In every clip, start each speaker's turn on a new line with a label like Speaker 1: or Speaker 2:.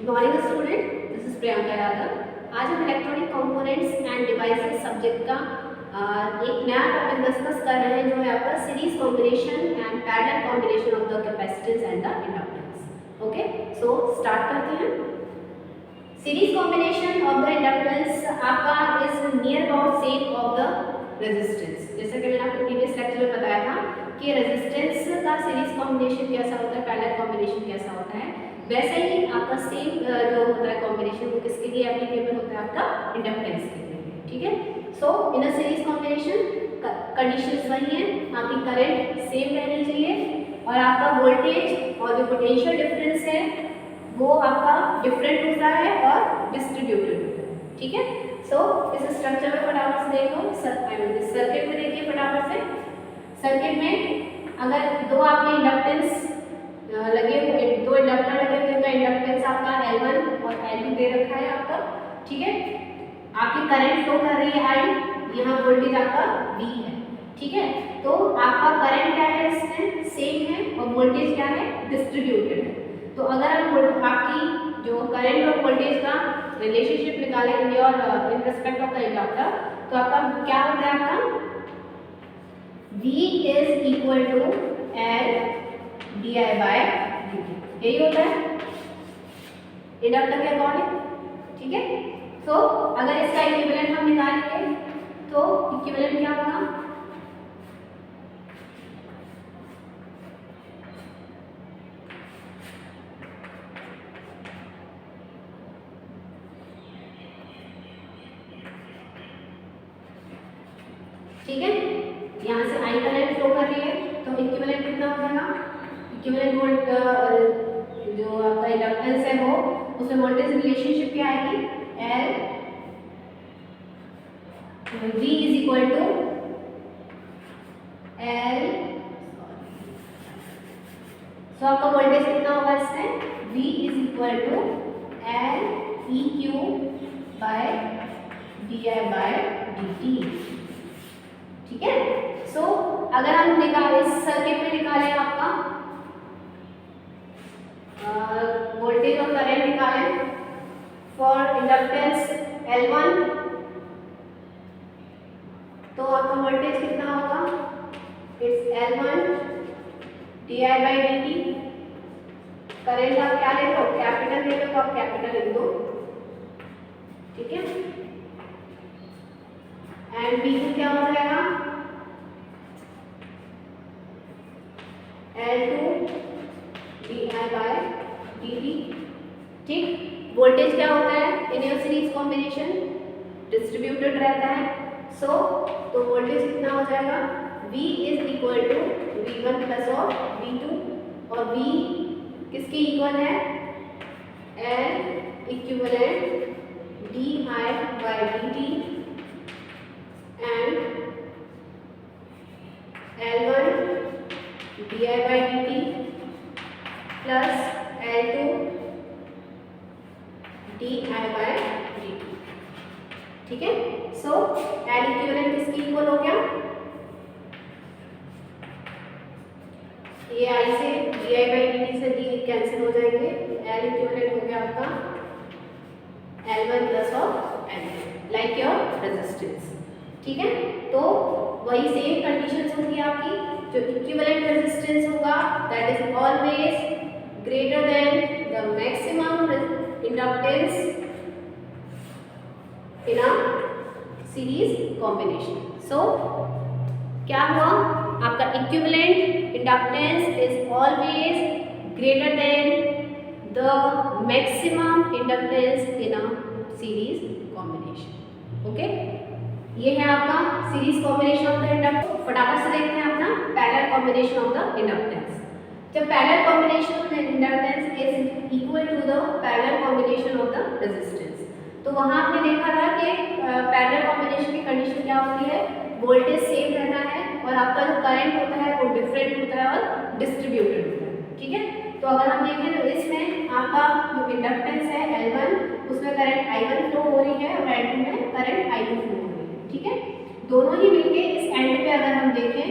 Speaker 1: Good morning student, this is Priyanka Yadav. आज हम electronic components end devices subject का एक नया टॉपिक डिस्कस कर रहे हैं जो है आपका series combination and parallel combination of the capacitance and the inductance. Okay, so start करते हैं। Series combination of the inductance आपका is near about same of the resistance. जैसे कि मैंने आपको प्रीवियस लेक्चर में बताया था कि रेजिस्टेंस का सीरीज कॉम्बिनेशन कैसा होता है, पैरेलल कॉम्बिनेशन कैसा होता है, वैसे ही आपका सेम जो होता है कॉम्बिनेशन वो किसके लिए एप्लीकेबल होता है, आपका इंडक्टेंस के लिए। ठीक है, सो इन अ सीरीज कॉम्बिनेशन कंडीशंस वही हैं, आपकी करंट सेम रहनी चाहिए और आपका वोल्टेज और जो पोटेंशियल डिफरेंस है वो आपका डिफरेंट होता है और डिस्ट्रीब्यूटेड होता है। ठीक है, सो इस स्ट्रक्चर में फटाफट से देख लो। सर्किट में देखिए फटाफट से। सर्किट में अगर दो आपके इंडक्टेंस लगे हुए, दो इंडक्टर लगे हुए जिनका इंडक्टेंस आपका L1 और L2 दे रखा है आपका। ठीक है, आपकी करंट फ्लो कर रही है I, यहाँ वोल्टेज आपका V है। ठीक है, तो आपका करंट क्या है इसमें सेम है और वोल्टेज क्या है डिस्ट्रीब्यूटेड है। तो अगर हम आपकी जो करंट और वोल्टेज का रिलेशनशिप निकालें in respect of the inductor, तो आपका क्या होता है, आपका V is equal to L di by dt, यही होता है इंडक्टर के अकॉर्डिंग। ठीक है, तो अगर इसका इक्विवेलेंट हम निकालेंगे तो इक्विवेलेंट क्या होगा, ठीक है, यहाँ से I करंट फ्लो कर रही है तो इक्विवेलेंट कितना हो जाएगा, इक्विवेलेंट वोल्ट जो आपका इंडक्टेंस है वो उसमें वोल्टेज रिलेशनशिप क्या आएगी, L V is equal to L, so आपका वोल्टेज कितना होगा इसमें, V is equal to L E Q by di by dt। ठीक है, सो अगर हम निकालें इस सर्किट में निकालें आपका वोल्टेज और करंट निकालें फॉर इंडक्टेंस L1, तो आपका वोल्टेज कितना होगा, it's L1 di by dt। Current आप क्या ले लो, कैपिटल ले लो तो आप कैपिटल लिख दो। ठीक है, एंड V क्या हो जाएगा, L2 di by dt। ठीक, वोल्टेज क्या होता है in your series combination, distributed रहता है। सो तो वोल्टेज कितना हो जाएगा, V is equal to V1 plus और V2, और V किसके इक्वल है, L equivalent di by dt and L1 di by dt plus L2 di by dt। ठीक है, सो L इक्विवेलेंट किसकी इक्वल हो गया, ये I से di by dt से d कैंसिल हो जाएंगे, L इक्विवेलेंट हो गया आपका L1 प्लस और L2 लाइक योर रेजिस्टेंस। ठीक है, तो वही सेम कंडीशंस होंगी आपकी, जो इक्विवेलेंट रेजिस्टेंस होगा that is always greater than the maximum inductance in a series combination. So क्या हुआ, आपका equivalent inductance is always greater than the maximum inductance in a series combination. Okay, ये है आपका series combination of the inductor. फटाफट से देखते हैं अपना parallel combination of the inductance. जब parallel combination of the inductance is equal to the parallel combination of the resistance, तो वहां आपने देखा था कि पैरेलल कॉम्बिनेशन की कंडीशन क्या होती है, वोल्टेज सेम रहता है और आपका जो करंट होता है वो डिफरेंट होता है और डिस्ट्रीब्यूटेड होता है। ठीक है, तो अगर हम देखें तो इसमें आपका जो इंडक्टेंस है L1 उसमें करंट I1 फ्लो हो रही है और L2 में करंट I2 फ्लो हो रही है। ठीक है, दोनों ही मिलके इस एंड पे अगर हम देखें,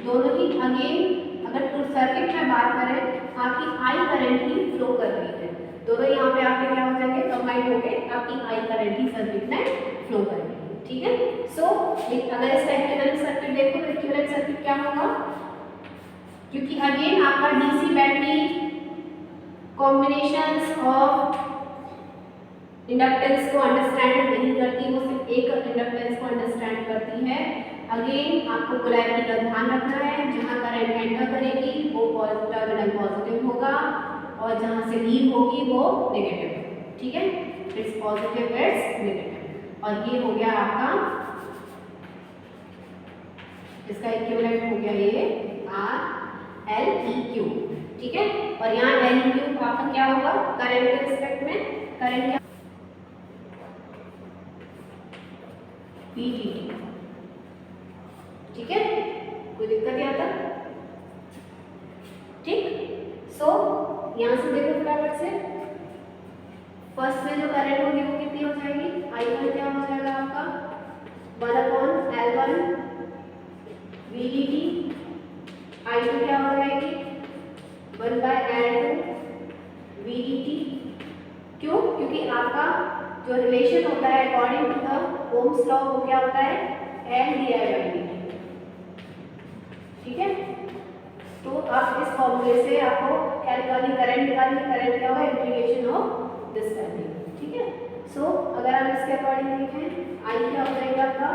Speaker 1: दोनों ही अगेन अगर सर्किट में बात करें आपकी I करंट ही फ्लो कर रही है, दोनों यहाँ पे आपके क्या हो जाएंगे, कंबाइंड होके आपकी आई करंट ही सर्किट में फ्लो करेंगे। ठीक है, सो अगर इसका इक्विवेलेंट सर्किट देखो तो इक्विवेलेंट सर्किट क्या होगा, क्योंकि अगेन आपका DC battery combinations of inductance को अंडरस्टैंड नहीं करती, वो सिर्फ एक इंडक्टेंस को अंडरस्टैंड करती है। अगेन आपको पोलैरिटी का ध्यान रखना है, जहां करंट एंटर करेगी वो टर्मिनल पॉजिटिव होगा और जहां से लीव होगी वो नेगेटिव। ठीक है, इट्स पॉजिटिव इट्स नेगेटिव। और ये हो गया आपका, इसका इक्विवेलेंट हो गया ये आर एल ई क्यू। ठीक है, और यहाँ एल ई क्यू आपका क्या होगा, करंट के रिस्पेक्ट में करंट क्या पीडीटी। ठीक है, कोई दिक्कत यहाँ तक? ठीक, सो यहाँ से देखो फटाफट से, फर्स्ट में जो करंट होगी वो कितनी हो जाएगी, I1 क्या हो जाएगा आपका 1/L1 VDT। I2 क्या हो जाएगी 1/L2 VDT। क्यों? क्योंकि आपका जो रिलेशन होता है according to the Ohm's law वो क्या होता है L/dI/dt। ठीक है, तो आप इस फॉर्मूले से आपको क्या निकालनी, करंट निकालनी, करंट क्या होगा इंटीग्रेशन ऑफ दिस वैल्यू। ठीक है, सो अगर आप इसके अकॉर्डिंग देखें I क्या हो जाएगा आपका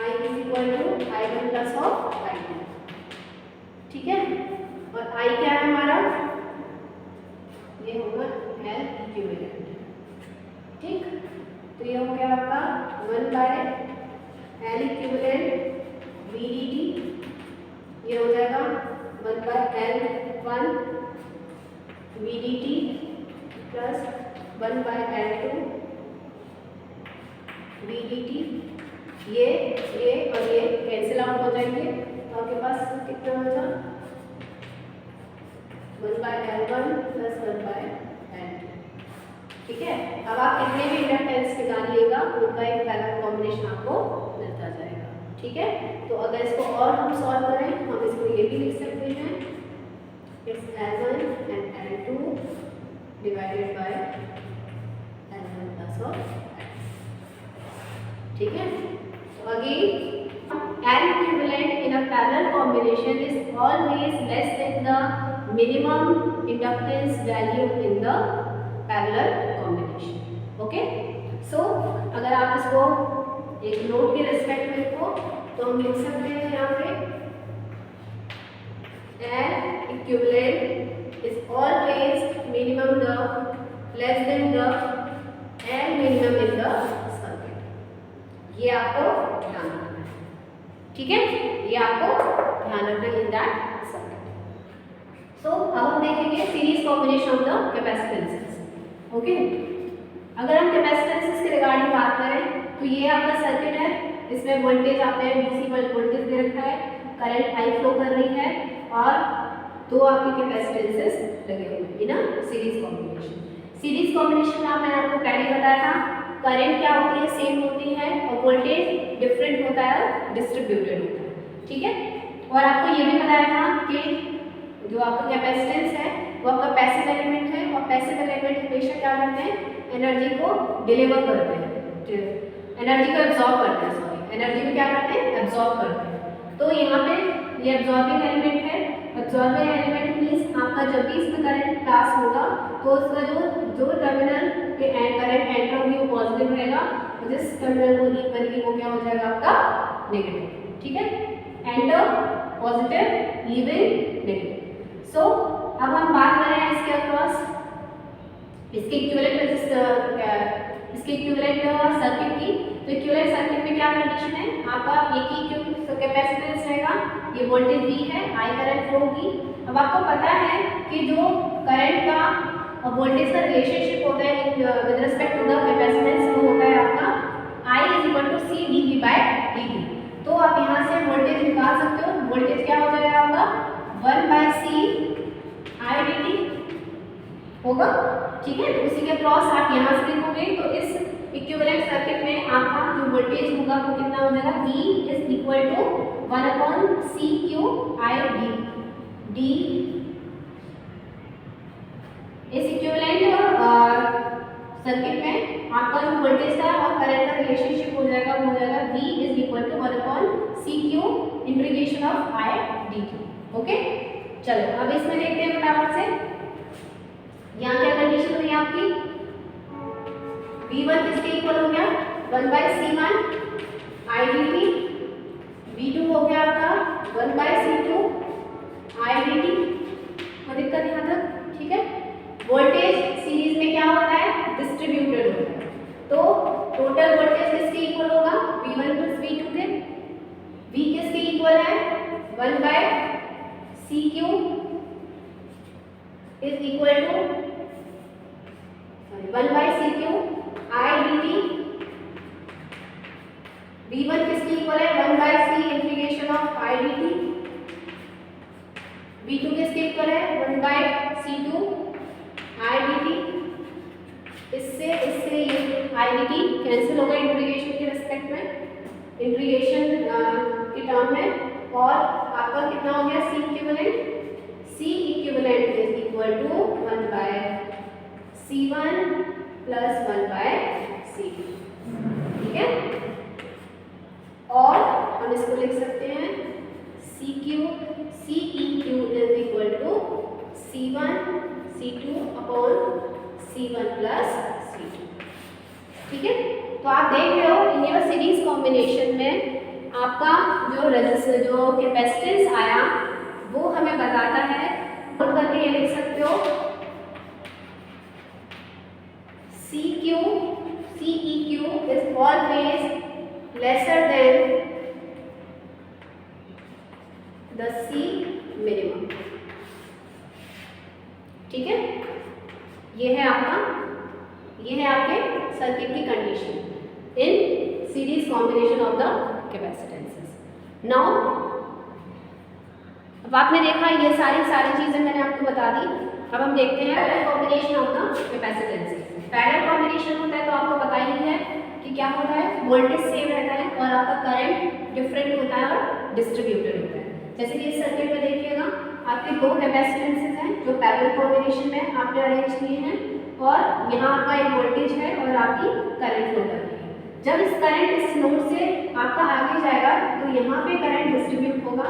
Speaker 1: I is equal to I1 plus of I2। ठीक है, और I क्या है हमारा, ये होगा L इक्विवेलेंट। ठीक, तो ये हो गया आपका 1/L इक्विवेलेंट VDT, ये हो जाएगा 1/L1 VDT plus 1/L2 VDT। ये और ये कैंसिल आउट हो जाएंगे, तो आपके पास कितना होगा 1/L1 प्लस 1/L2। ठीक है, अब आप कितने भी इंडक्टेंस निकालिएगा उनका एक पैरेलल कॉम्बिनेशन आपको मिलता जाएगा। ठीक है, तो अगर इसको और हम सॉल्व करें हम इसको ये भी लिख सकते हैं, it's L1 and L2 divided by L1 plus of L। ठीक है, तो again L equivalent in a parallel combination is always less than the minimum inductance value in the parallel combination. Okay, so अगर आप इसको एक load के respect में लिखो तो हम लिख सकते हैं यहाँ पे L equivalent is always minimum the less than the L minimum in the circuit। ये आपको ध्यान रखना है। ठीक है, ये आपको ध्यान रखना है इन दैट सर्किट। सो अब हम देखेंगे series combination of the capacitances. Okay, अगर हम कैपेसिटेंसेस के रिगार्डिंग बात करें तो ये आपका सर्किट है, इसमें वोल्टेज आपने डीसी वोल्टेज दे रखा है, करंट आई फ्लो कर रही है और दो आपके कैपेसिटेंसेस लगे हुए हैं इन सीरीज कॉम्बिनेशन। सीरीज कॉम्बिनेशन का मैंने आपको पहले बताया था, करंट क्या होती है सेम होती है और वोल्टेज डिफरेंट होता है, डिस्ट्रीब्यूटेड होता है। ठीक है, और आपको ये भी बताया था कि जो आपका कैपेसिटेंस है वो आपका पैसिव एलिमेंट है और पैसिव एलिमेंट हमेशा क्या करते हैं एनर्जी को डिलीवर करते हैं, एनर्जी को एब्जॉर्ब करते हैं, सॉरी एनर्जी को क्या करते हैं एब्जॉर्ब करते हैं। तो यहाँ पे ये एब्जॉर्बिंग एलिमेंट है, एब्जॉर्बिंग एलिमेंट मीन्स आपका जब भी इसमें करंट पास होगा तो उसका जो टर्मिनल पे करंट एंटर होगी वो पॉजिटिव रहेगा और जिस टर्मिनल को लीव करेगी वो क्या हो जाएगा आपका नेगेटिव। ठीक है, एंटर पॉजिटिव लीविंग नेगेटिव। सो अब हम बात कर रहे हैं इसके अक्रॉस इसके इक्विवेलेंट सर्किट की। तो इक्विवेलेंट सर्किट में क्या कंडीशन है, आपका एक ही कैपेसिटेंस रहेगा, ये वोल्टेज V है, I करंट फ्लो होगी। अब आपको पता है कि जो करंट का और वोल्टेज का रिलेशनशिप होता है with respect to the capacitance वो होता है आपका I is equal to C dV by dt। तो आप यहाँ से वोल्टेज निकाल सकते हो, वोल्टेज क्या हो जाएगा आपका 1/C I dt होगा। ठीक है, तो उसी के क्रॉस आप यहाँ से लिखोगे तो इस इक्विवेलेंट सर्किट में आपका जो वोल्टेज होगा वो कितना हो जाएगा V is equal to 1/CQ I d। इस इक्विवेलेंट सर्किट में आपका जो वोल्टेज का और करंट का रिलेशनशिप हो जाएगा वो हो जाएगा V is equal to 1/CQ integration of I dt। Okay, चलो अब इसमें देखते हैं फटाफट से। यहाँ क्या कंडीशन हुई आपकी, V1 किसके इक्वल हो गया 1/C1 I dt, V2 हो गया आपका 1/C2 I dt। कोई दिक्कत यहाँ तक, ठीक है। वोल्टेज सीरीज में क्या होता है, डिस्ट्रीब्यूटेड होता है, तो टोटल वोल्टेज किसके इक्वल होगा V1 प्लस V2 के। V किसके इक्वल है 1/CQ is equal to 1/CQ I dt। V1 किसके इक्वल है 1/C integration of I dt। V2 किसके इक्वल है 1/C2 I dt। इससे ये I dt कैंसिल होगा इंटीग्रेशन के रिस्पेक्ट में, इंटीग्रेशन के टर्म में, और आपका कितना हो गया C equivalent is equal to 1/C1 plus 1/C2, ठीक है। और हम इसको लिख सकते हैं CEQ is equal to C2 upon C1 plus C2, ठीक है। तो आप देख रहे हो इन सीरीज कॉम्बिनेशन में आपका जो कैपेसिटेंस आया वो हमें बताता है, नोट करके ये लिख सकते हो CEQ is always lesser than the C minimum, ठीक है। ये है आपके सर्किट की condition in series combination of the capacitances. Now अब आपने देखा ये सारी चीजें मैंने आपको बता दी। अब हम देखते हैं parallel combination of the capacitances. Parallel combination होता है तो आपको पता ही है कि क्या होता है, वोल्टेज सेम रहता है और आपका करंट डिफरेंट होता है और डिस्ट्रीब्यूटेड होता है। जैसे कि इस सर्किट में देखिएगा आपके दो कैपेसिटेंसेस हैं जो पैरेलल कॉम्बिनेशन में आपने अरेंज किए हैं, और यहाँ आपका एक वोल्टेज है और आपकी करंट फ्लो कर रही है। जब इस करंट इस नोड से आपका आगे जाएगा तो यहाँ पे करंट डिस्ट्रीब्यूट होगा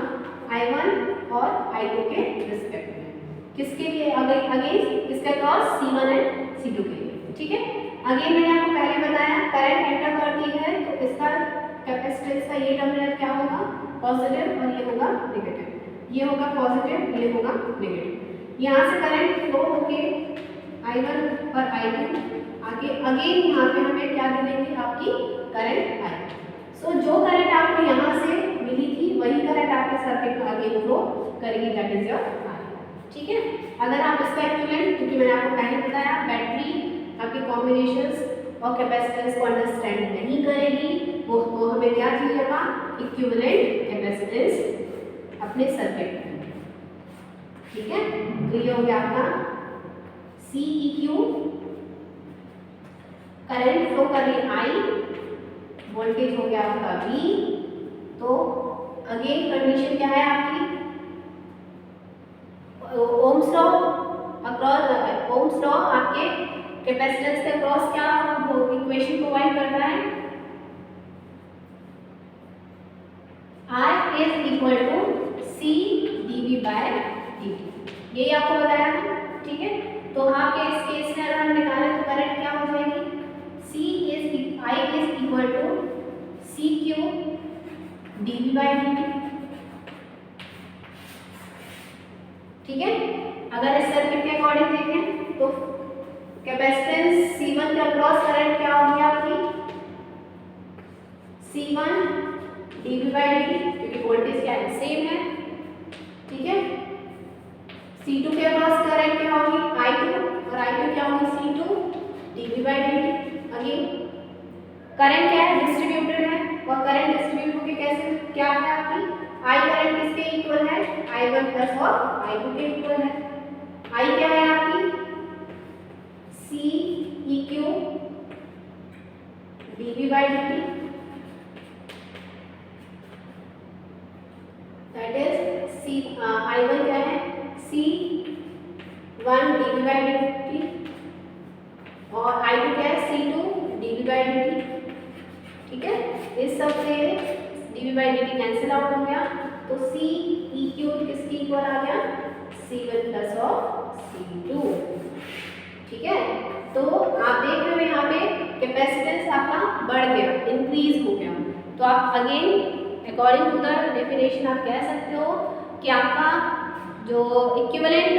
Speaker 1: I1 और I2 के रिस्पेक्ट में, किसके लिए अगेंस्ट किसके क्रॉस C1 एंड C2 के लिए, ठीक है। अगेन मैंने आपको पहले बताया करंट एंटर करती है तो इसका कैपेसिटेंस का ये टर्मिनल क्या होगा पॉजिटिव और ये होगा नेगेटिव, ये होगा पॉजिटिव ये होगा नेगेटिव। यहाँ से करंट फ्लो होके I1 और I2 आगे अगेन यहाँ पे हमें क्या दे देंगे आपकी करंट आई। सो जो करंट आपको यहाँ से मिली थी वही करंट आपके सर्किट में आगे फ्लो करेगी, दैट इज योर आई, ठीक है। अगर आप इसका इक्विवेलेंट, क्योंकि मैंने आपको पहले बताया बैटरी आपके कॉम्बिनेशंस और कैपेसिटेंस को अंडरस्टैंड नहीं करेगी, वो हमें क्या चाहिएगा इक्विवेलेंट कैपेसिटेंस अपने सर्किट में, ठीक है। तो ये हो गया आपका CEQ, करंट फ्लो कर रही I, वोल्टेज हो गया आपका V। तो अगेन कंडीशन क्या है आपकी, Ohm's law across, Ohm's law आपके कैपेसिटेंस के अक्रॉस क्या इक्वेशन प्रोवाइड करता है, I is equal to C dV/dt, यही आपको बताया था, ठीक है। तो आपके इस केस में अगर हम निकालें तो करंट क्या हो जाएगी I is equal to CQ dV/dt, ठीक है। अगर इस सर्किट के अकॉर्डिंग देखें तो कैपेसिटेंस C1 के अक्रॉस करंट क्या होगी आपकी C1 dV/dt, क्योंकि वोल्टेज क्या है सेम है, ठीक है। C2 के अक्रॉस करंट क्या होगी I2 और I2 क्या होगी C2 dV/dt। अगेन करंट क्या है डिस्ट्रीब्यूटेड है और करंट डिस्ट्रीब्यूट होके कैसे क्या है आपकी I करंट किसके इक्वल है I1 प्लस और I2 के इक्वल है। I क्या है आपकी CEQ dV/dt, that is I1 क्या है C1 dV/dt और I2 क्या है हो गया, dV/dt कैंसिल आउट हो गया, तो C E³ किसकी इक्वल आ गया, C1 प्लस ऑफ C2। ठीक है, तो आप देख रहे हो यहाँ पे कैपेसिटेंस आपका बढ़ गया, इंक्रीज हो गया। तो आप again according to the definition आप कह सकते हो कि आपका जो इक्विवेलेंट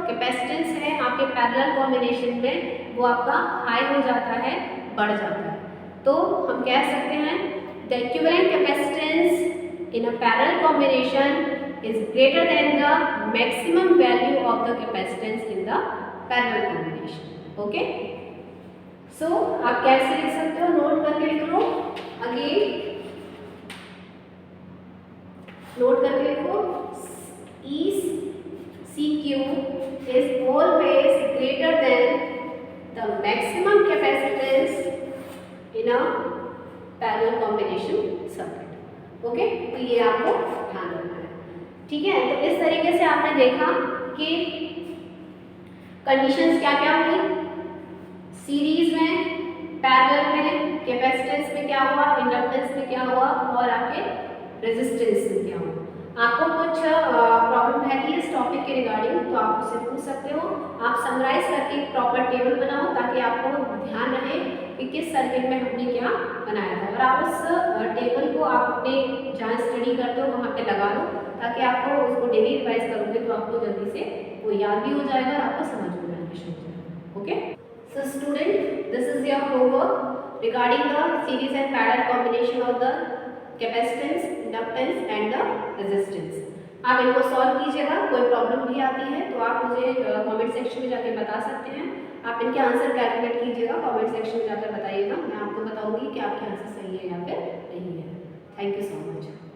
Speaker 1: कैपेसिटेंस है आपके पैरेलल कॉम्बिनेशन में वो आपका हाई हो जाता है, बढ़ जाता है। तो हम कह सकते हैं the equivalent capacitance in a parallel combination is greater than the maximum value of the capacitance in the parallel combination. Okay? So आप कैसे लिख सकते हो, नोट करके लिख लो, अगेन नोट करके लिखो, EC³ is always greater than the maximum capacitance in a parallel combination circuit. Okay, तो ये आपको ध्यान रखना है। ठीक है, तो इस तरीके से आपने देखा कि कंडीशंस क्या क्या हुई, सीरीज में, पैरेलल में, कैपेसिटेंस में क्या हुआ, इंडक्टेंस में क्या हुआ और आपके रेजिस्टेंस में क्या हुआ। आपको कुछ प्रॉब्लम है कि इस टॉपिक के रिगार्डिंग, तो आप उससे पूछ सकते हो। आप समराइज करके एक प्रॉपर टेबल बनाओ ताकि आपको ध्यान रहे कि किस सर्किट में हमने क्या बनाया था, और आप उस टेबल को आप अपने जहाँ स्टडी करते हो वहाँ पे लगा लो ताकि आपको उसको डेली रिवाइज करोगे तो आपको जल्दी से वो याद भी हो जाएगा और आपको समझ में आना शुरू हो जाएगा। Okay, so student, this is your homework regarding the series and parallel combination of the capacitance, inductance and the resistance. आप इनको सॉल्व कीजिएगा, कोई प्रॉब्लम भी आती है तो आप मुझे कमेंट सेक्शन में जाके बता सकते हैं। आप इनके आंसर कैलकुलेट कीजिएगा, कमेंट सेक्शन में जाकर बताइएगा, मैं आपको बताऊंगी कि आपके आंसर सही है या फिर नहीं है। Thank you so much.